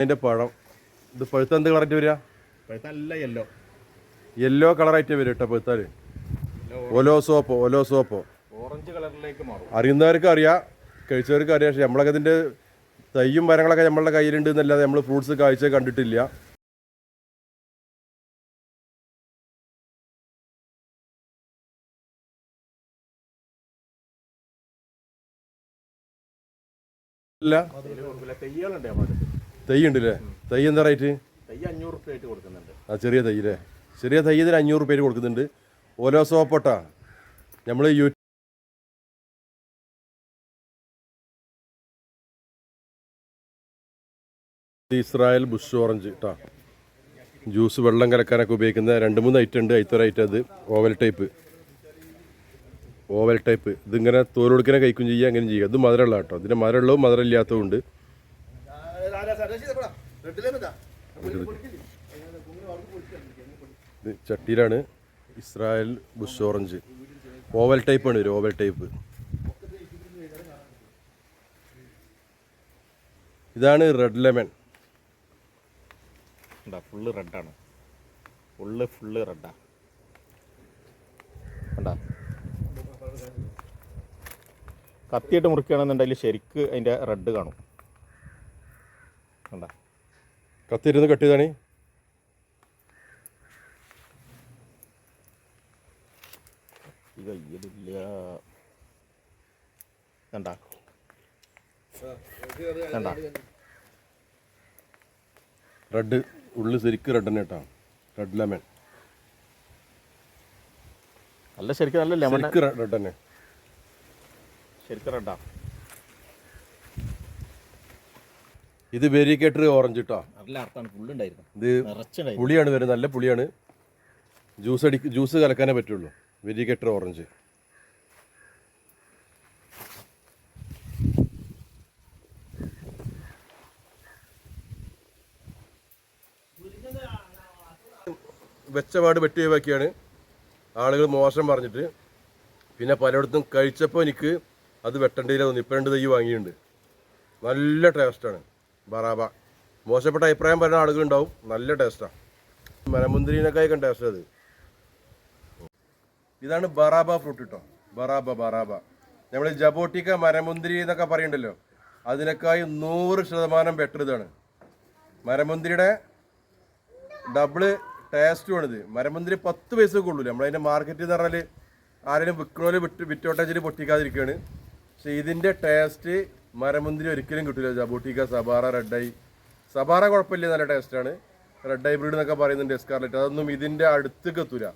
അതിൻ്റെ പഴം ഇത് പഴുത്ത എന്ത് കളറായിട്ട് വരിക? പഴുത്തല്ല യെല്ലോ യെല്ലോ കളറായിട്ട് വരും കേട്ടോ പഴുത്താൽ. ഒലോസോപ്പോ ഓറഞ്ച് കളറിലേക്ക് മാറും. അറിയുന്നവർക്ക് അറിയാം, കഴിച്ചവർക്ക് അറിയാം. പക്ഷേ നമ്മളൊക്കെ ഇതിൻ്റെ തയ്യും മരങ്ങളൊക്കെ നമ്മളുടെ കയ്യിലുണ്ട് എന്നല്ലാതെ നമ്മൾ ഫ്രൂട്ട്സ് കാഴ്ച കണ്ടിട്ടില്ല. തയ്യുണ്ടല്ലേ? തൈ എന്താ റേറ്റ്? തൈ 500 റുപ്യ ആയിട്ട് കൊടുക്കുന്നുണ്ട്. ആ ചെറിയ തൈയില്ലേ? ചെറിയ തൈയ്യതിന് 500 റുപ്യ കൊടുക്കുന്നുണ്ട്. ഓലോ സോപ്പട്ടാ നമ്മൾ ഇസ്രായേൽ ബുഷ് ഓറഞ്ച് കേട്ടോ. ജ്യൂസ് വെള്ളം കലക്കാനൊക്കെ ഉപയോഗിക്കുന്ന 2-3 ഐറ്റം ഉണ്ട്. ഐത്തൊരു ഐറ്റം അത് ഓവൽ ടൈപ്പ്. ഇതിങ്ങനെ തോലൊടുക്കനെ കഴിക്കും ചെയ്യുക, അങ്ങനെ ചെയ്യുക. ഇത് മധുരമുള്ള കേട്ടോ. ഇതിൻ്റെ മധുരമുള്ളതും മധുരമില്ലാത്തതും ഉണ്ട്. ഇത് ചട്ടിയിലാണ് ഇസ്രായേൽ ബുഷ് ഓറഞ്ച്. ഓവൽ ടൈപ്പാണ് ഒരു ഓവൽ ടൈപ്പ്. ഇതാണ് റെഡ് ലെമൺ. ഫുള്ള് റെഡാണ്. ഫുള്ള് റെഡാ. കണ്ടാ കത്തിയിട്ട് മുറിക്കുകയാണെന്നുണ്ടെങ്കിൽ ശരിക്ക് അതിൻ്റെ റെഡ് കാണും. കണ്ടാ കത്തിയിരുന്ന് കട്ട് ചെയ്താണ്. കയ്യിലില്ല. കണ്ടാ കണ്ടാ റെഡ് ഉള്ളു ശരിക്ക് റെഡ് തന്നെ കേട്ടോ. റെഡ് ലെമൺ നല്ല ശരിക്കും നല്ല ലെമൺ റെഡ് തന്നെ. ശരിക്കും റെഡാ. ഇത് വെരിക്കേറ്റർ ഓറഞ്ച് കേട്ടോ. നല്ല അർത്ഥമാണ്. ഫുള്ളുണ്ടായിരുന്നു. ഇത് പുളിയാണ് വരുന്നത്, നല്ല പുളിയാണ്. ജ്യൂസ് കലക്കാനേ പറ്റുള്ളൂ. വെരിക്കേറ്റർ ഓറഞ്ച്. വെച്ചപാട് വെട്ടി ഒഴിവാക്കിയാണ് ആളുകൾ മോശം പറഞ്ഞിട്ട്. പിന്നെ പലയിടത്തും കഴിച്ചപ്പോൾ എനിക്ക് അത് വെട്ടേണ്ടതില്ല തോന്നി. ഇപ്പം 2 തൈ വാങ്ങിയിട്ടുണ്ട്. നല്ല ടേസ്റ്റാണ് ബറാബ. മോശപ്പെട്ട അഭിപ്രായം പറയുന്ന ആളുകളുണ്ടാവും. നല്ല ടേസ്റ്റാണ്. മരമുന്തിരിനൊക്കെ ടേസ്റ്റ് അത്. ഇതാണ് ബറാബ ഫ്രൂട്ട് കേട്ടോ. ബറാബ നമ്മൾ ജബോട്ടിക്ക മരമുന്തിരി എന്നൊക്കെ പറയുന്നുണ്ടല്ലോ, അതിനേക്കായി 100% ബെറ്റർ ഇതാണ്. മരമുന്തിരിയുടെ ഡബിള് ടേസ്റ്റുമാണിത്. മരമുന്തിരി 10 പൈസ കൊള്ളൂല. നമ്മളതിൻ്റെ മാർക്കറ്റ് എന്ന് പറഞ്ഞാൽ ആരെങ്കിലും വിൽക്കണോല് വിറ്റോട്ടച്ചിട്ട് പൊട്ടിക്കാതിരിക്കുകയാണ്. പക്ഷേ ഇതിൻ്റെ ടേസ്റ്റ് മരമുന്തിരി ഒരിക്കലും കിട്ടില്ല. ജബോട്ടിക്ക, സബാറ, റെഡ് ഐ. സബാറ കുഴപ്പമില്ല, നല്ല ടേസ്റ്റാണ്. റെഡ് ഹൈബ്രിഡ് എന്നൊക്കെ പറയുന്നുണ്ട്, എസ്കാർലെറ്റ്. അതൊന്നും ഇതിൻ്റെ അടുത്തേക്ക് എത്തൂല.